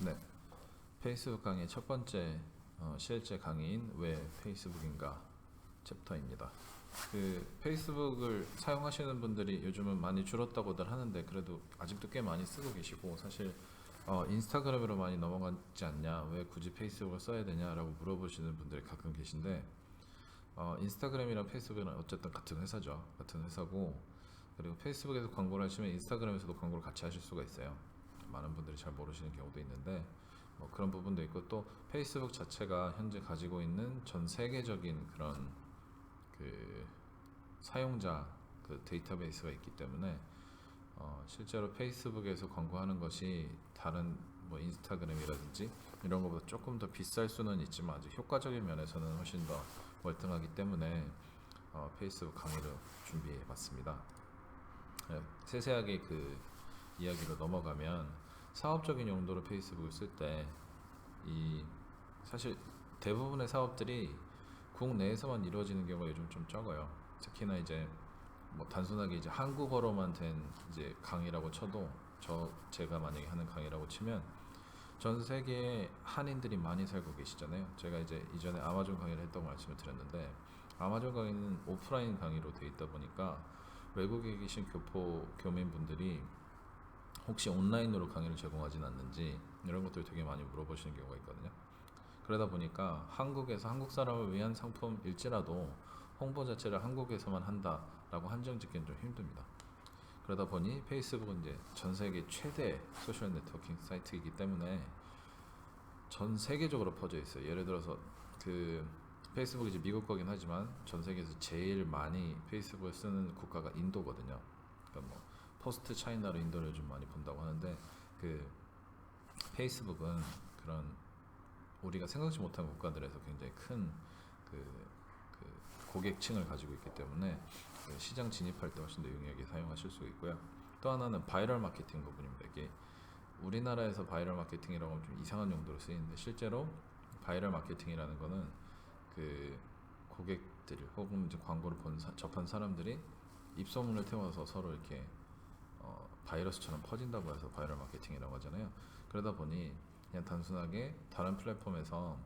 네, 페이스북 강의 첫 번째 실제 강의인 왜 페이스북인가 챕터입니다. 그 페이스북을 사용하시는 분들이 요즘은 많이 줄었다고들 하는데 그래도 아직도 꽤 많이 쓰고 계시고 사실 인스타그램으로 많이 넘어갔지 않냐, 왜 굳이 페이스북을 써야 되냐라고 물어보시는 분들이 가끔 계신데 인스타그램이랑 페이스북은 어쨌든 같은 회사죠. 같은 회사고, 그리고 페이스북에서 광고를 하시면 인스타그램에서도 광고를 같이 하실 수가 있어요. 많은 분들이 잘 모르시는 경우도 있는데 뭐 그런 부분도 있고, 또 페이스북 자체가 현재 가지고 있는 전 세계적인 그런 그 사용자 그 데이터베이스가 있기 때문에 실제로 페이스북에서 광고하는 것이 다른 뭐 인스타그램이라든지 이런 것보다 조금 더 비쌀 수는 있지만 아직 효과적인 면에서는 훨씬 더 월등하기 때문에 페이스북 강의를 준비해 봤습니다. 세세하게 그 이야기로 넘어가면, 사업적인 용도로 페이스북을 쓸 때 이 사실 대부분의 사업들이 국내에서만 이루어지는 경우가 요즘 좀 적어요. 특히나 이제 뭐 단순하게 이제 한국어로만 된 이제 강의라고 쳐도, 제가 만약에 하는 강의라고 치면 전 세계에 한인들이 많이 살고 계시잖아요. 제가 이제 이전에 아마존 강의를 했다고 말씀을 드렸는데, 아마존 강의는 오프라인 강의로 되어 있다 보니까 외국에 계신 교민분들이 혹시 온라인으로 강의를 제공하진 않는지 이런 것들 되게 많이 물어보시는 경우가 있거든요. 그러다 보니까 한국에서 한국 사람을 위한 상품일지라도 홍보 자체를 한국에서만 한다라고 한정 짓기는 좀 힘듭니다. 그러다 보니 페이스북은 이제 전 세계 최대 소셜 네트워킹 사이트이기 때문에 전 세계적으로 퍼져 있어요. 예를 들어서 그 페이스북이 이제 미국 거긴 하지만 전 세계에서 제일 많이 페이스북을 쓰는 국가가 인도거든요. 그러니까 뭐 포스트 차이나로 인도를 요즘 많이 본다고 하는데, 그 페이스북은 그런 우리가 생각지 못한 국가들에서 굉장히 큰 고객층을 가지고 있기 때문에 그 시장 진입할 때 훨씬 더 용이하게 사용하실 수 있고요. 또 하나는 바이럴 마케팅 부분입니다. 이게 우리나라에서 바이럴 마케팅이라고 하면 좀 이상한 용도로 쓰이는데, 실제로 바이럴 마케팅이라는 거는 그 고객들 혹은 이제 광고를 접한 사람들이 입소문을 태워서 서로 이렇게 바이러스처럼 퍼진다고 해서 바이럴 마케팅이라고 하잖아요. 그러다 보니 그냥 단순하게 다른 플랫폼에서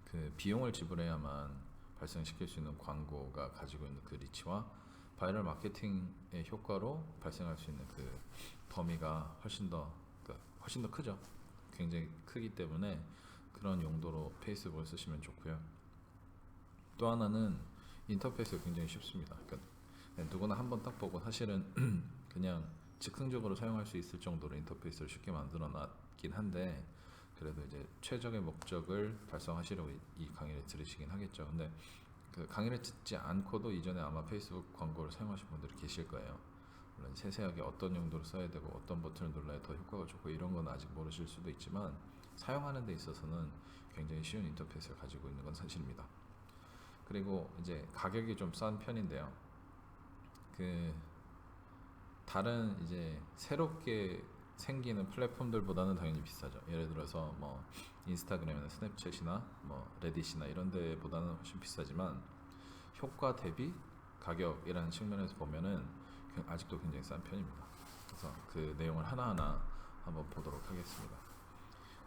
그 비용을 지불해야만 발생시킬 수 있는 광고가 가지고 있는 그 리치와 바이럴 마케팅의 효과로 발생할 수 있는 그 범위가 훨씬 더 크죠. 굉장히 크기 때문에 그런 용도로 페이스북을 쓰시면 좋고요. 또 하나는 인터페이스가 굉장히 쉽습니다. 그러니까 누구나 한번 딱 보고 사실은 그냥 즉흥적으로 사용할 수 있을 정도로 인터페이스를 쉽게 만들어 놨긴 한데, 그래도 이제 최적의 목적을 달성하시려고 이 강의를 들으시긴 하겠죠. 근데 그 강의를 듣지 않고도 이전에 아마 페이스북 광고를 사용하신 분들이 계실 거예요. 물론 세세하게 어떤 용도로 써야 되고 어떤 버튼을 눌러야 더 효과가 좋고 이런 건 아직 모르실 수도 있지만, 사용하는 데 있어서는 굉장히 쉬운 인터페이스를 가지고 있는 건 사실입니다. 그리고 이제 가격이 좀 싼 편인데요. 그 다른 이제 새롭게 생기는 플랫폼들보다는 당연히 비싸죠. 예를 들어서 뭐 인스타그램이나 스냅챗이나 뭐 레딧이나 이런 데보다는 훨씬 비싸지만, 효과 대비 가격이라는 측면에서 보면은 아직도 굉장히 싼 편입니다. 그래서 그 내용을 하나하나 한번 보도록 하겠습니다.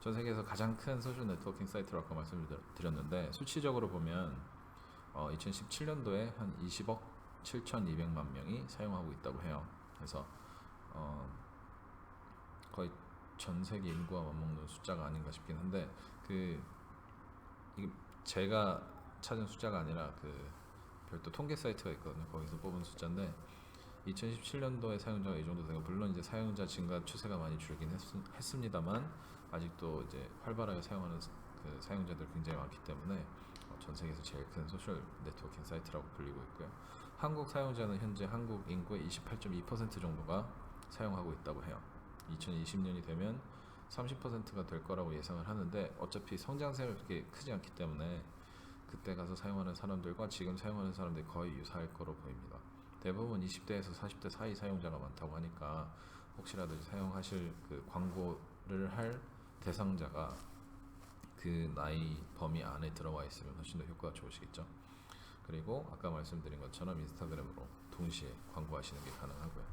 전 세계에서 가장 큰 소셜 네트워킹 사이트라고 말씀을 드렸는데, 수치적으로 보면 2017년도에 한 20억 7,200만 명이 사용하고 있다고 해요. 그래서 거의 전 세계 인구와 맞먹는 숫자가 아닌가 싶긴 한데, 이게 제가 찾은 숫자가 아니라 그 별도 통계 사이트가 있거든요. 거기서 뽑은 숫자인데, 2017년도에 사용자가 이 정도 되고, 물론 이제 사용자 증가 추세가 많이 줄긴 했습니다만 아직도 이제 활발하게 사용하는 그 사용자들 굉장히 많기 때문에 전 세계에서 제일 큰 소셜 네트워킹 사이트라고 불리고 있고요. 한국 사용자는 현재 한국 인구의 28.2% 정도가 사용하고 있다고 해요. 2020년이 되면 30%가 될 거라고 예상을 하는데, 어차피 성장세가 그렇게 크지 않기 때문에 그때 가서 사용하는 사람들과 지금 사용하는 사람들이 거의 유사할 거로 보입니다. 대부분 20대에서 40대 사이 사용자가 많다고 하니까 혹시라도 사용하실 그 광고를 할 대상자가 그 나이 범위 안에 들어와 있으면 훨씬 더 효과가 좋으시겠죠. 그리고 아까 말씀드린 것처럼 인스타그램으로 동시에 광고하시는 게 가능하고요.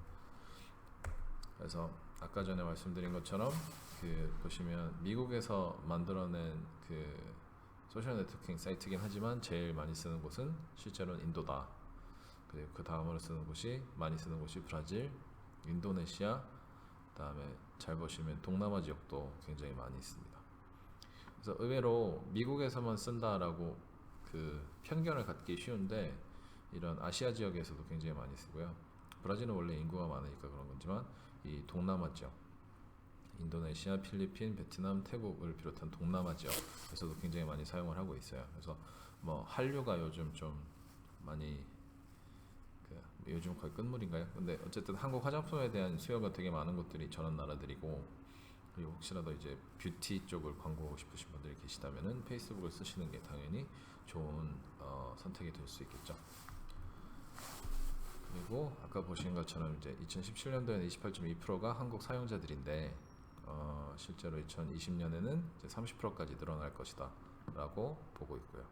그래서 아까 전에 말씀드린 것처럼 그 보시면 미국에서 만들어낸 그 소셜 네트워킹 사이트긴 하지만 제일 많이 쓰는 곳은 실제로는 인도다. 그리고 그 다음으로 쓰는 곳이 많이 쓰는 곳이 브라질, 인도네시아, 그다음에 잘 보시면 동남아 지역도 굉장히 많이 있습니다. 그래서 의외로 미국에서만 쓴다라고 그 편견을 갖기 쉬운데 이런 아시아 지역에서도 굉장히 많이 쓰고요. 브라질은 원래 인구가 많으니까 그런 거지만 이 동남아 지역, 인도네시아, 필리핀, 베트남, 태국을 비롯한 동남아 지역에서도 굉장히 많이 사용을 하고 있어요. 그래서 뭐 한류가 요즘 좀 많이 요즘 거의 끝물인가요? 근데 어쨌든 한국 화장품에 대한 수요가 되게 많은 곳들이 저런 나라들이고, 그리고 혹시라도 이제 뷰티 쪽을 광고하고 싶으신 분들이 계시다면은 페이스북을 쓰시는 게 당연히 좋은 선택이 될 수 있겠죠. 그리고 아까 보신 것처럼 이제 2017년도에는 28.2%가 한국 사용자들인데 실제로 2020년에는 이제 30%까지 늘어날 것이다라고 보고 있고요.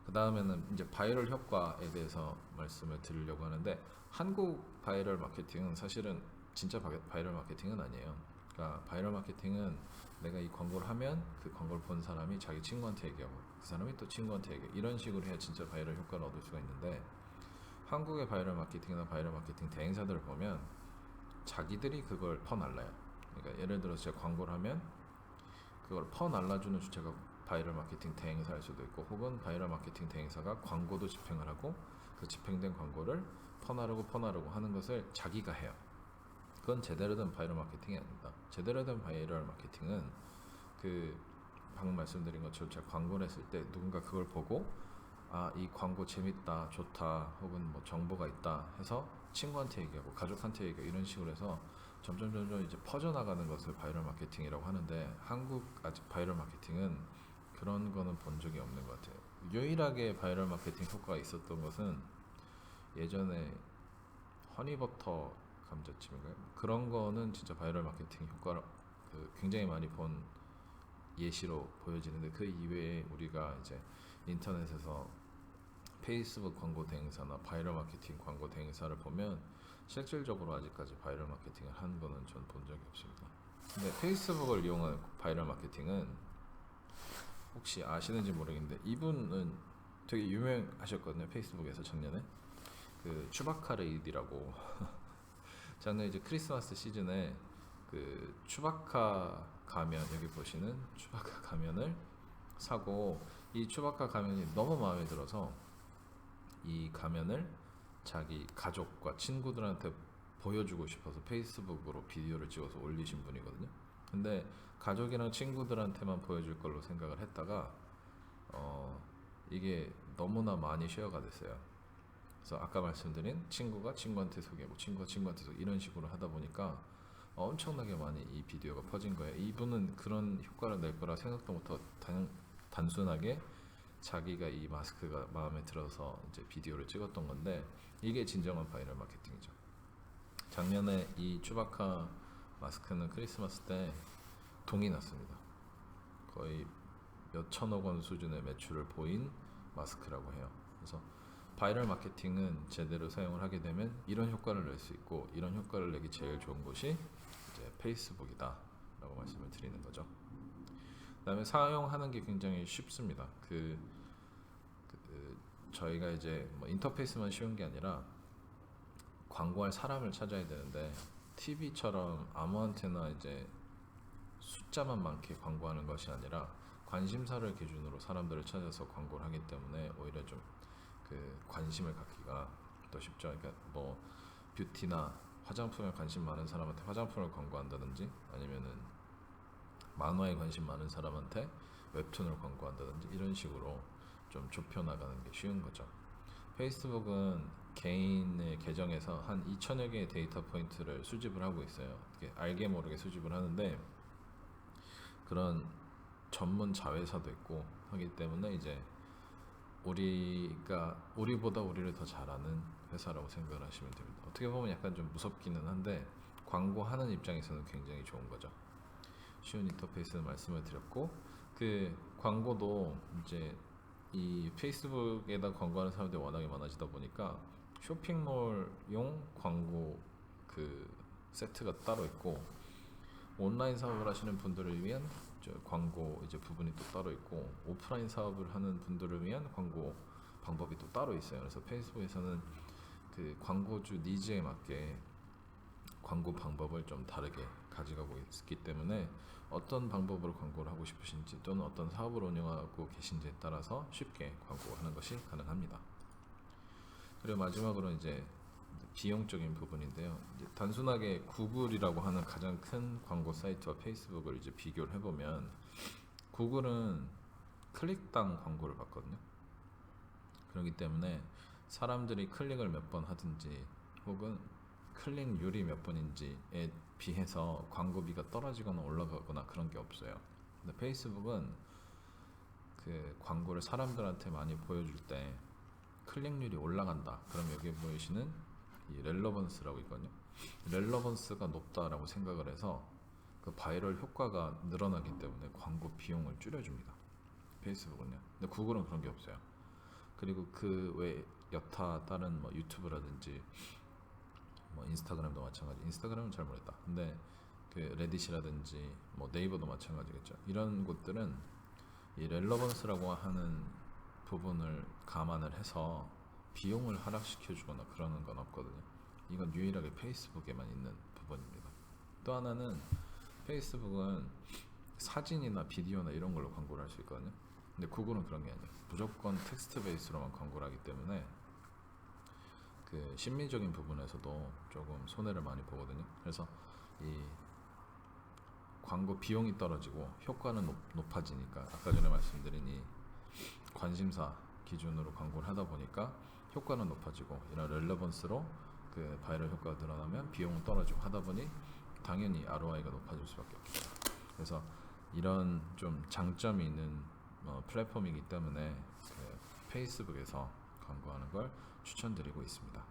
그 다음에는 이제 바이럴 효과에 대해서 말씀을 드리려고 하는데, 한국 바이럴 마케팅은 사실은 진짜 바이럴 마케팅은 아니에요. 그러니까 바이럴 마케팅은 내가 이 광고를 하면 그 광고를 본 사람이 자기 친구한테 얘기하고 그 사람이 또 친구한테 얘기하고 이런 식으로 해야 진짜 바이럴 효과를 얻을 수가 있는데, 한국의 바이럴 마케팅이나 바이럴 마케팅 대행사들을 보면 자기들이 그걸 퍼날라요. 그러니까 예를 들어서 제가 광고를 하면 그걸 퍼날라주는 주체가 바이럴 마케팅 대행사일 수도 있고, 혹은 바이럴 마케팅 대행사가 광고도 집행을 하고 그 집행된 광고를 퍼나르고 하는 것을 자기가 해요. 그건 제대로 된 바이럴 마케팅이 아닙니다. 제대로 된 바이럴 마케팅은 그 방금 말씀드린 것처럼 제가 광고를 했을 때 누군가 그걸 보고 이 광고 재밌다, 좋다, 혹은 뭐 정보가 있다 해서 친구한테 얘기하고 가족한테 얘기하고 이런 식으로 해서 점점 이제 퍼져나가는 것을 바이럴 마케팅이라고 하는데, 한국 아직 바이럴 마케팅은 그런 거는 본 적이 없는 것 같아요. 유일하게 바이럴 마케팅 효과가 있었던 것은 예전에 허니버터 감자칩인가요? 그런 거는 진짜 바이럴 마케팅 효과를 굉장히 많이 본 예시로 보여지는데, 그 이외에 우리가 이제 인터넷에서 페이스북 광고 대행사나 바이럴 마케팅 광고 대행사를 보면 실질적으로 아직까지 바이럴 마케팅을 한 거는 전 본 적이 없습니다. 근데 페이스북을 이용한 바이럴 마케팅은 혹시 아시는지 모르겠는데, 이분은 되게 유명하셨거든요. 페이스북에서 작년에 그 추바카 레이디라고 작년 이제 크리스마스 시즌에 그 추바카 가면, 여기 보시는 추바카 가면을 사고, 이 추바카 가면이 너무 마음에 들어서 이 가면을 자기 가족과 친구들한테 보여주고 싶어서 페이스북으로 비디오를 찍어서 올리신 분이거든요. 근데 가족이랑 친구들한테만 보여줄 걸로 생각을 했다가 이게 너무나 많이 쉐어가 됐어요. 그래서 아까 말씀드린 친구가 친구한테 소개하고 친구가 친구한테 소개, 이런 식으로 하다 보니까 엄청나게 많이 이 비디오가 퍼진 거예요. 이분은 그런 효과를 낼 거라 생각도 못하고 단순하게 자기가 이 마스크가 마음에 들어서 이제 비디오를 찍었던 건데, 이게 진정한 바이럴 마케팅이죠. 작년에 이 추바카 마스크는 크리스마스 때 동이 났습니다. 거의 몇 천억 원 수준의 매출을 보인 마스크라고 해요. 그래서 바이럴 마케팅은 제대로 사용을 하게 되면 이런 효과를 낼 수 있고, 이런 효과를 내기 제일 좋은 곳이 이제 페이스북이다 라고 말씀을 드리는 거죠. 그 다음에 사용하는 게 굉장히 쉽습니다. 저희가 이제 뭐 인터페이스만 쉬운 게 아니라 광고할 사람을 찾아야 되는데, TV처럼 아무한테나 이제 숫자만 많게 광고하는 것이 아니라 관심사를 기준으로 사람들을 찾아서 광고를 하기 때문에 오히려 좀 그 관심을 갖기가 더 쉽죠. 그러니까 뭐 뷰티나 화장품에 관심 많은 사람한테 화장품을 광고한다든지, 아니면은 만화에 관심 많은 사람한테 웹툰을 광고한다든지, 이런 식으로 좀 좁혀 나가는 게 쉬운 거죠. 페이스북은 개인의 계정에서 한 2천여 개의 데이터 포인트를 수집을 하고 있어요. 알게 모르게 수집을 하는데, 그런 전문 자회사도 있고 하기 때문에 이제 우리보다 우리를 더 잘하는 회사라고 생각을 하시면 됩니다. 어떻게 보면 약간 좀 무섭기는 한데 광고하는 입장에서는 굉장히 좋은 거죠. 쉬운 인터페이스는 말씀을 드렸고, 그 광고도 이제 이 페이스북에다 광고하는 사람들이 워낙에 많아지다 보니까 쇼핑몰용 광고 그 세트가 따로 있고, 온라인 사업을 하시는 분들을 위한 광고 이제 부분이 또 따로 있고, 오프라인 사업을 하는 분들을 위한 광고 방법이 또 따로 있어요. 그래서 페이스북에서는 그 광고주 니즈에 맞게 광고 방법을 좀 다르게 가져가고 있기 때문에 어떤 방법으로 광고를 하고 싶으신지 또는 어떤 사업을 운영하고 계신지에 따라서 쉽게 광고하는 것이 가능합니다. 그리고 마지막으로 이제 비용적인 부분인데요. 이제 단순하게 구글이라고 하는 가장 큰 광고 사이트와 페이스북을 이제 비교를 해보면, 구글은 클릭당 광고를 받거든요. 그렇기 때문에 사람들이 클릭을 몇 번 하든지 혹은 클릭률이 몇 번인지에 비해서 광고비가 떨어지거나 올라가거나 그런 게 없어요. 근데 페이스북은 그 광고를 사람들한테 많이 보여줄 때 클릭률이 올라간다. 그럼 여기 보이시는 이 렐러번스라고 있거든요. 렐러번스가 높다라고 생각을 해서 그 바이럴 효과가 늘어나기 때문에 광고 비용을 줄여줍니다. 페이스북은요. 근데 구글은 그런 게 없어요. 그리고 그 외 여타 다른 뭐 유튜브라든지 뭐 인스타그램도 마찬가지. 인스타그램은 잘 모르겠다. 근데 그 레딧이라든지 뭐 네이버도 마찬가지겠죠. 이런 곳들은 이 렐러번스라고 하는 부분을 감안을 해서 비용을 하락시켜 주거나 그러는 건 없거든요. 이건 유일하게 페이스북에만 있는 부분입니다. 또 하나는 페이스북은 사진이나 비디오나 이런 걸로 광고를 할 수 있거든요. 근데 구글은 그런 게 아니에요. 무조건 텍스트 베이스로만 광고를 하기 때문에 그 심리적인 부분에서도 조금 손해를 많이 보거든요. 그래서 이 광고 비용이 떨어지고 효과는 높아지니까, 아까 전에 말씀드린 이 관심사 기준으로 광고를 하다 보니까 효과는 높아지고, 이런 렐러번스로 그 바이럴 효과가 늘어나면 비용은 떨어지고 하다 보니 당연히 ROI가 높아질 수밖에 없죠. 그래서 이런 좀 장점이 있는 플랫폼이기 때문에 그 페이스북에서 광고하는 걸 추천드리고 있습니다.